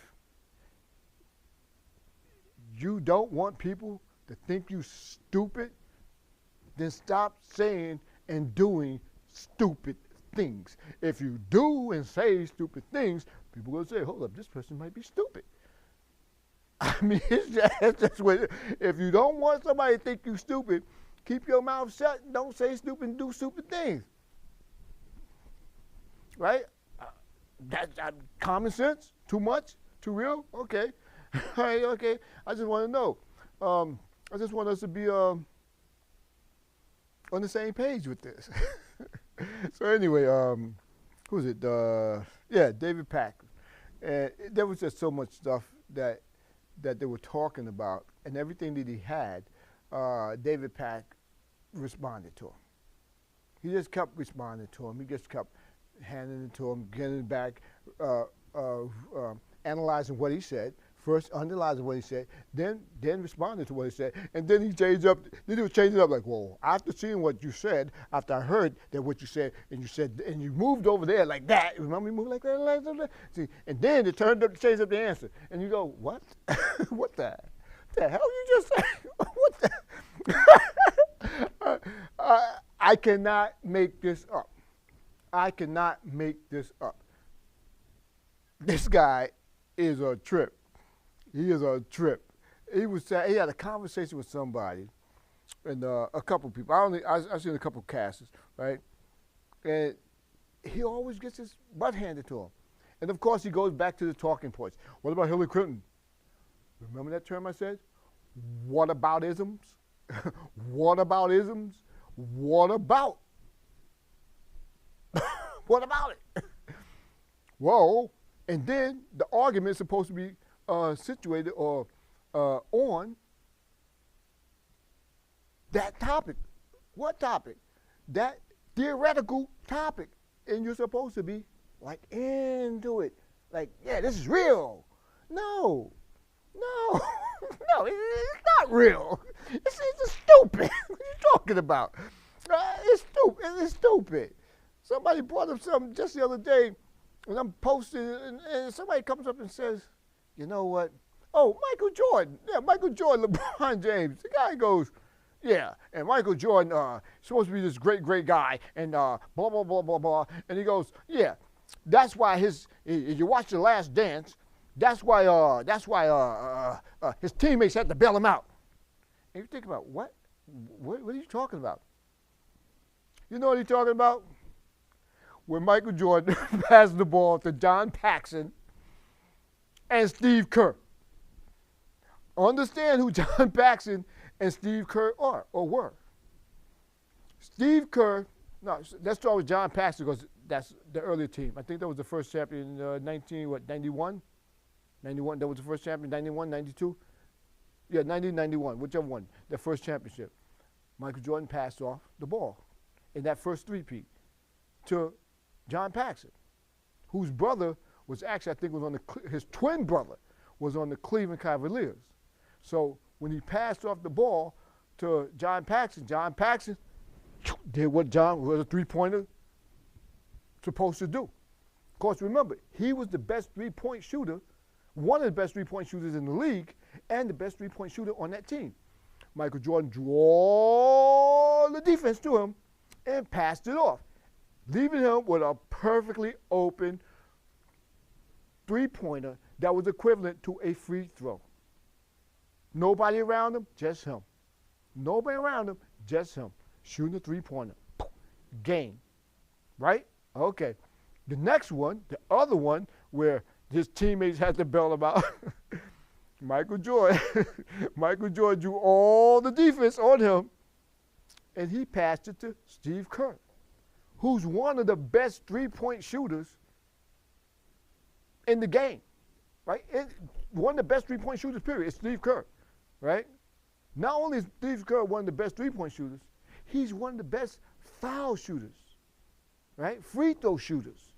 you don't want people to think you stupid, then stop saying and doing stupid things. If you do and say stupid things, people will say, hold up, this person might be stupid. I mean, it's just what, if you don't want somebody to think you stupid, keep your mouth shut and don't say stupid and do stupid things. Right? That's common sense? Too much? Too real? Okay. All right, okay. I just want to know. I just want us to be on the same page with this. So anyway, who was it? David Pack. And there was just so much stuff that they were talking about, and everything that he had, David Pack responded to him. He just kept responding to him. He just kept handing it to him, getting it back, analyzing what he said. First analyzing what he said, then responding to what he said, and then he changed up. Then he was changing up like, whoa! After seeing what you said, after I heard that what you said, and you moved over there like that. Remember you moved like that? See, and then it turned up, changed up the answer, and you go, what? What the hell you just said? What the? I cannot make this up. I cannot make this up. This guy is a trip. He is a trip. He had a conversation with somebody, and a couple people. I've seen a couple casters, right? And he always gets his butt handed to him. And of course, he goes back to the talking points. What about Hillary Clinton? Remember that term I said? Whataboutisms? Whataboutisms? What about? What about it? Whoa. And then the argument is supposed to be situated or on that topic. What topic? That theoretical topic. And you're supposed to be like into it. Like, yeah, this is real. No. No, it's not real. It's stupid. What are you talking about? It's stupid. It's stupid. Somebody brought up something just the other day, and I'm posting, and somebody comes up and says, you know what? Oh, Michael Jordan. Yeah, Michael Jordan, LeBron James. The guy goes, yeah, and Michael Jordan supposed to be this great, great guy, and blah, blah, blah, blah, blah. And he goes, yeah, that's why if you watch The Last Dance, that's why his teammates had to bail him out. And you think about, what are you talking about? You know what he's talking about? When Michael Jordan passed the ball to John Paxson and Steve Kerr. Understand who John Paxson and Steve Kerr are or were. Steve Kerr, no, let's start with John Paxson because that's the earlier team. I think that was the first champion in 91? 91, that was the first champion, 91, 92? Yeah, 90, 91, whichever one, the first championship. Michael Jordan passed off the ball in that first three-peat to John Paxson, whose brother was actually, I think, his twin brother was on the Cleveland Cavaliers. So when he passed off the ball to John Paxson did what John was a three-pointer supposed to do. Of course, remember, he was the best three-point shooter, one of the best three-point shooters in the league, and the best three-point shooter on that team. Michael Jordan drew all the defense to him and passed it off, leaving him with a perfectly open three-pointer that was equivalent to a free throw. Nobody around him, just him. Nobody around him, just him. Shooting a three-pointer. Game. Right? Okay. The next one, the other one, where his teammates had to bail him out, Michael Jordan drew all the defense on him, and he passed it to Steve Kerr, who's one of the best three-point shooters in the game, right? One of the best three-point shooters, period, is Steve Kerr, right? Not only is Steve Kerr one of the best three-point shooters, he's one of the best foul shooters, right? Free throw shooters.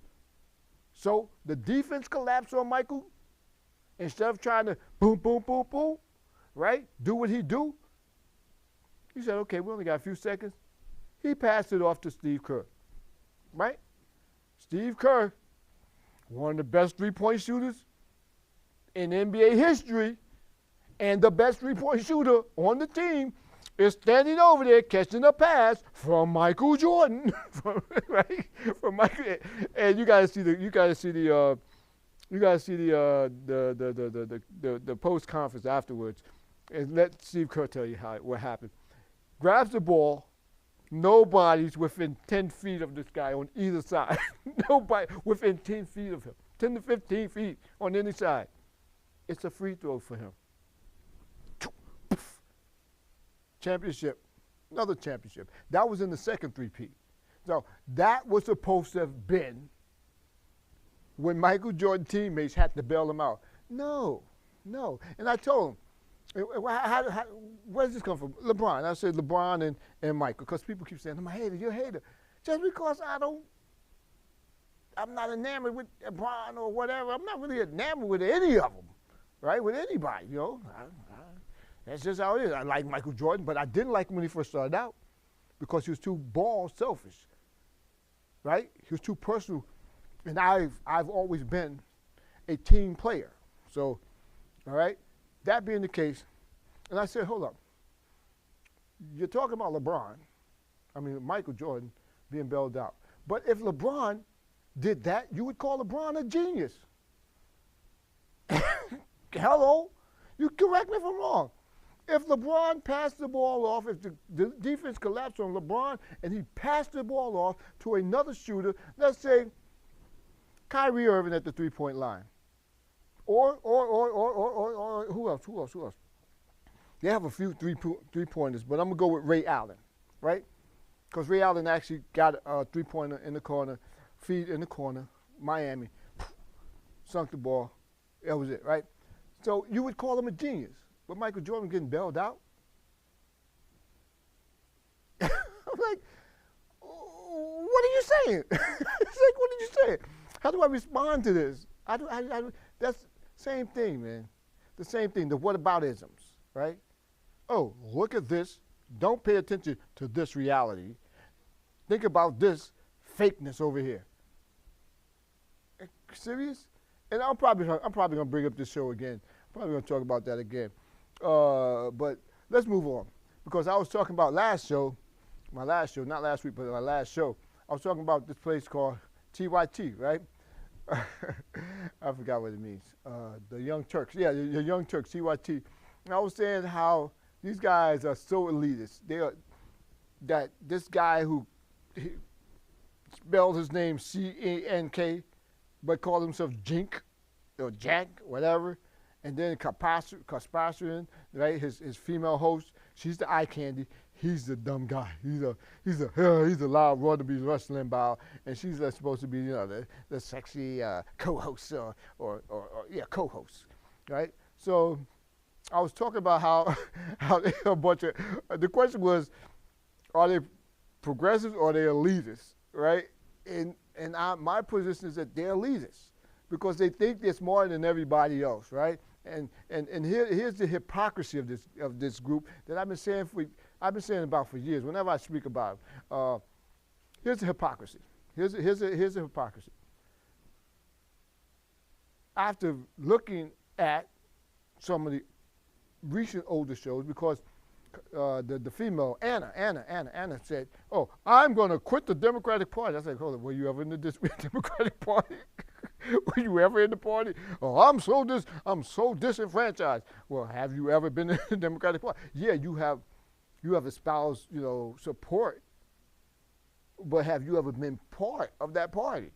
So the defense collapsed on Michael. Instead of trying to boom, boom, boom, boom, right? Do what he do. He said, okay, we only got a few seconds. He passed it off to Steve Kerr, right? Steve Kerr, one of the best three-point shooters in NBA history, and the best three-point shooter on the team, is standing over there catching a pass from Michael Jordan, right? From Michael, and you gotta see the post conference afterwards, and let Steve Kerr tell you what happened. Grabs the ball, nobody's within 10 feet of this guy on either side. Nobody within 10 feet of him, 10 to 15 feet on any side. It's a free throw for him. Championship, another championship. That was in the second three-peat. So that was supposed to have been when Michael Jordan teammates had to bail him out. No. And I told him, where does this come from? LeBron. I said LeBron and Michael, because people keep saying, I'm a hater, you're a hater. Just because I'm not enamored with LeBron or whatever. I'm not really enamored with any of them, right? With anybody, you know. That's just how it is. I like Michael Jordan, but I didn't like him when he first started out because he was too ball selfish, right? He was too personal. And I've always been a team player. So, all right, that being the case, and I said, hold up. You're talking about Michael Jordan being bailed out. But if LeBron did that, you would call LeBron a genius. Hello? You correct me if I'm wrong. If LeBron passed the ball off, if the defense collapsed on LeBron and he passed the ball off to another shooter, let's say Kyrie Irving at the three-point line, or who else? They have a few three-pointers, but I'm gonna go with Ray Allen, right? Because Ray Allen actually got a three-pointer in the corner, feed in the corner, Miami, sunk the ball. That was it, right? So you would call him a genius. But Michael Jordan getting bailed out? I'm like, what are you saying? It's like, what did you say? How do I respond to this? That's the same thing, man. The same thing, the whataboutisms, right? Oh, look at this. Don't pay attention to this reality. Think about this fakeness over here. Serious? And I'm probably gonna bring up this show again. I'm probably gonna talk about that again. But let's move on, because I was talking about my last show, not last week, but my last show. I was talking about this place called TYT, right? I forgot what it means. The Young Turks. Yeah, the Young Turks, TYT. And I was saying how these guys are so elitist. That this guy who spelled his name C-A-N-K, but called himself Jink or Jack, whatever. And then Kasparian, right? His female host, she's the eye candy. He's the dumb guy. He's a loud wannabe wrestling bow, and she's supposed to be, the sexy co-host or co-host, right? So I was talking about how they a bunch of. The question was, are they progressives or are they elitists, right? My position is that they're elitists because they think they're smarter than everybody else, right? And here's the hypocrisy of this group that I've been saying about for years. Whenever I speak about it, here's the hypocrisy. Here's the hypocrisy. After looking at some of the recent older shows, because the female Anna said, "Oh, I'm going to quit the Democratic Party." I said, "Hold on, were you ever in the Democratic Party? Were you ever in the party? Oh, I'm so disenfranchised." Well, have you ever been in the Democratic Party? Yeah, you have espoused, support, but have you ever been part of that party?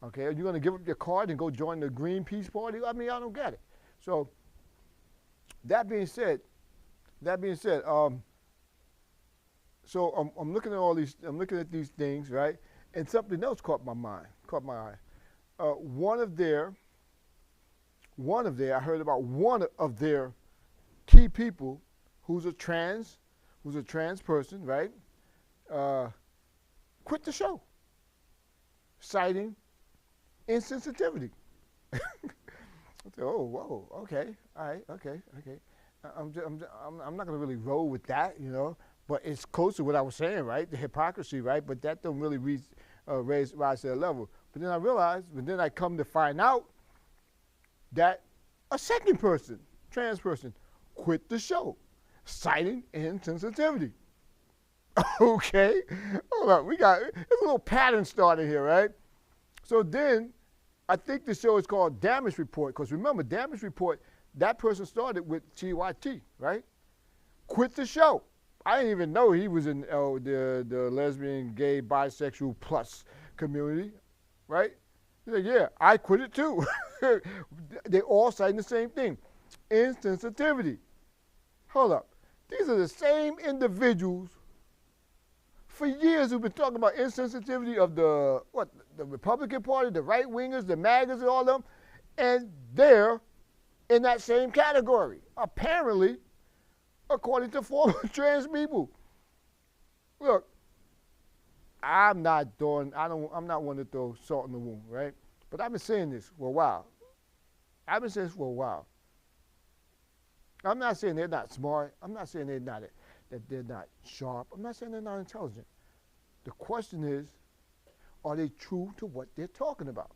Okay, are you going to give up your card and go join the Greenpeace Party? I mean, I don't get it. So that being said, so I'm looking at these things, right? And something else caught my eye. One of their, I heard about one of their key people who's a trans person, right? Quit the show, citing insensitivity. I said, "Oh, whoa, okay, all right, okay. I'm not gonna really roll with that, but it's close to what I was saying, right? The hypocrisy, right? But that don't really rise to that level. But then I realized, I come to find out that a second person, trans person, quit the show, citing insensitivity. Okay, hold on, there's a little pattern started here, right? So then, I think the show is called Damage Report, because remember, Damage Report, that person started with TYT, right? Quit the show. I didn't even know he was in the lesbian, gay, bisexual plus community, right? He said, "Yeah, I quit it too." They all citing the same thing, insensitivity. Hold up, these are the same individuals for years who've been talking about insensitivity of the Republican Party, the right wingers, the MAGAs, and all of them, and they're in that same category, apparently, according to former trans people. Look, I'm not one to throw salt in the wound, right? But I've been saying this for a while. I'm not saying they're not smart. I'm not saying that they're not sharp. I'm not saying they're not intelligent. The question is, are they true to what they're talking about?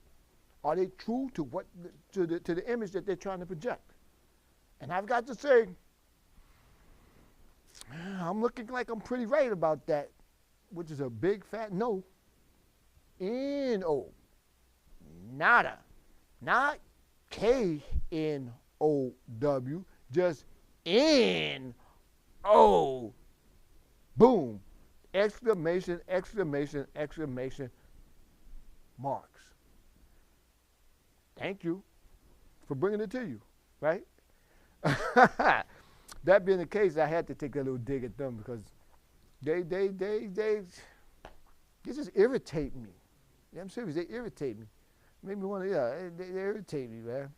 Are they true to the image that they're trying to project? And I've got to say, I'm looking like I'm pretty right about that, which is a big fat no. N-O. Nada. Not K-N-O-W, just N-O. Boom. Exclamation, exclamation, exclamation marks. Thank you for bringing it to you, right? That being the case, I had to take a little dig at them because they just irritate me. Yeah, I'm serious, they irritate me. Make me want to, they irritate me, man.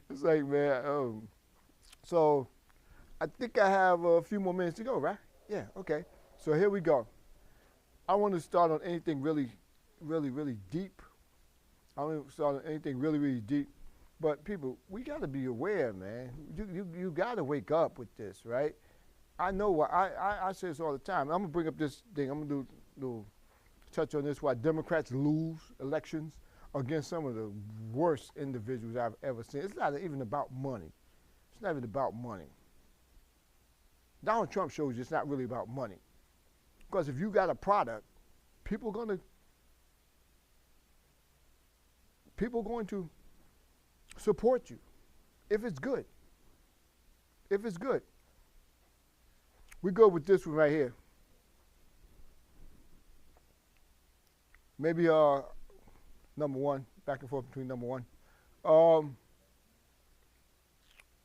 It's like, man, so I think I have a few more minutes to go, right? Yeah, okay. So here we go. I want to start on anything really, really, really deep. I want to start on anything really, really deep But people, we got to be aware, man. You got to wake up with this, right? I know why. I say this all the time. I'm gonna bring up this thing. I'm gonna do touch on this. Why Democrats lose elections against some of the worst individuals I've ever seen. It's not even about money. It's not even about money. Donald Trump shows you it's not really about money. Because if you got a product, people are going to support you if it's good. If it's good. We go with this one right here. Maybe number one, back and forth between number one.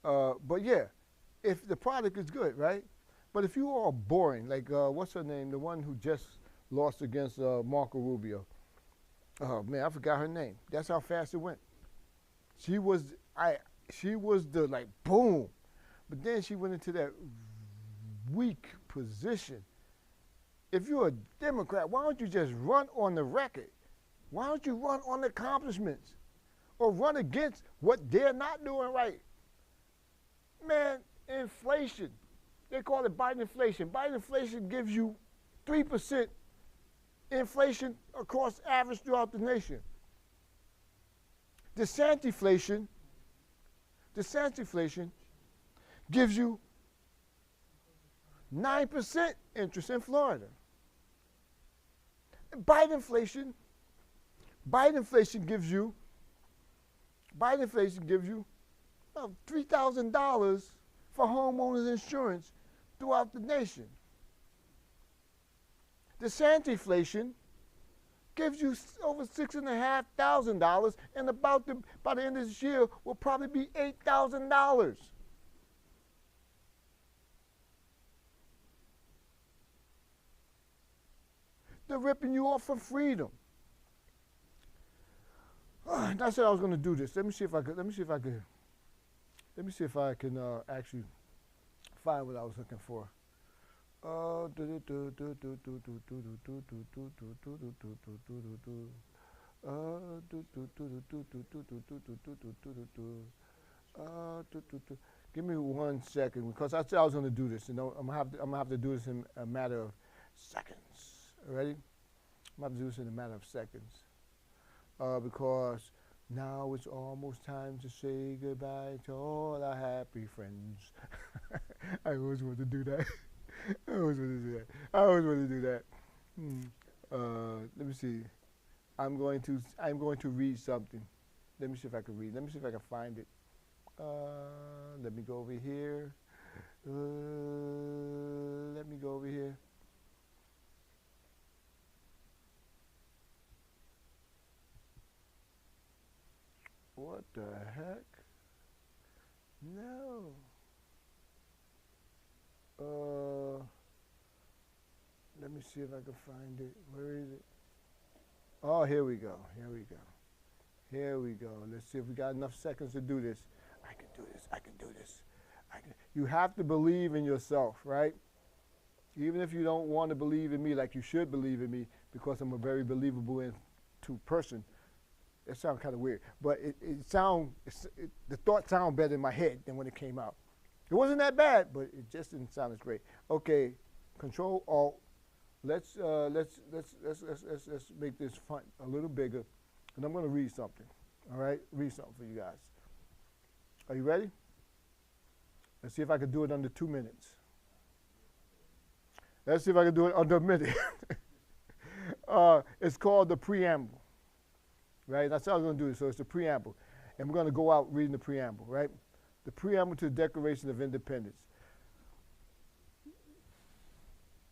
But yeah, if the product is good, right? But if you are boring, like what's her name, the one who just lost against Marco Rubio. Oh man, I forgot her name. That's how fast it went. She was the like boom, but then she went into that weak position. If you're a Democrat, why don't you just run on the record? Why don't you run on the accomplishments or run against what they're not doing right? Man, inflation. They call it Biden inflation. Biden inflation gives you 3% inflation across average throughout the nation. DeSantiflation gives you 9% interest in Florida. Biden inflation gives you about $3,000 for homeowners insurance throughout the nation. DeSantiflation gives you over $6,500, and by the end of this year will probably be $8,000. They're ripping you off for freedom. And I said I was going to do this. Let me see if I can actually find what I was looking for. Give me 1 second, because I said I was going to do this. You know, I'm gonna have to do this in a matter of seconds. Ready? I'm going to have to do this in a matter of seconds. Because now it's almost time to say goodbye to all our happy friends. I always want to do that. I always want to do that. Let me see. I'm going to read something. Let me see if I can read. Let me see if I can find it. Let me go over here. What the heck? No. Let me see if I can find it. Where is it? Oh, here we go. Let's see if we got enough seconds to do this. I can do this. You have to believe in yourself, right? Even if you don't want to believe in me like you should believe in me, because I'm a very believable person. It sounds kind of weird, but the thought sounded better in my head than when it came out. It wasn't that bad, but it just didn't sound as great. Okay, Control Alt. Let's make this font a little bigger, and I'm going to read something. All right, read something for you guys. Are you ready? Let's see if I can do it under 2 minutes. Let's see if I can do it under a minute. It's called the preamble. Right? That's how I'm going to do it. So it's the preamble. And we're going to go out reading the preamble, right? The preamble to the Declaration of Independence.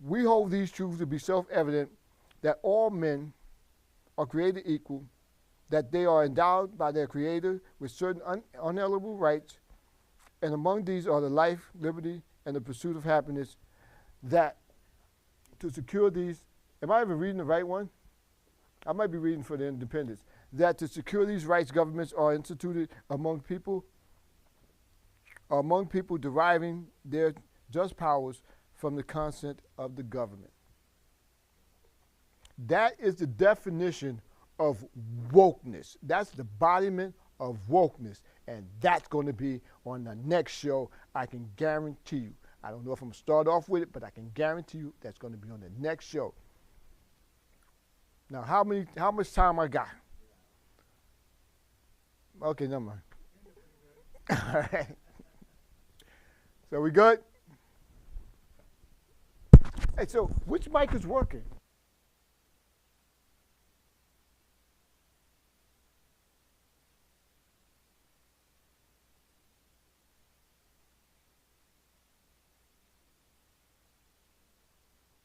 We hold these truths to be self-evident, that all men are created equal, that they are endowed by their Creator with certain unalienable rights, and among these are the life, liberty, and the pursuit of happiness, that to secure these, am I even reading the right one? I might be reading for the independence. That to secure these rights, governments are instituted among people deriving their just powers from the consent of the government. That is the definition of wokeness. That's the embodiment of wokeness, and that's going to be on the next show. I can guarantee you. I don't know if I'm going to start off with it, but I can guarantee you that's going to be on the next show. Now, how much time I got? Okay, never mind. All right. So we good? Hey, so which mic is working?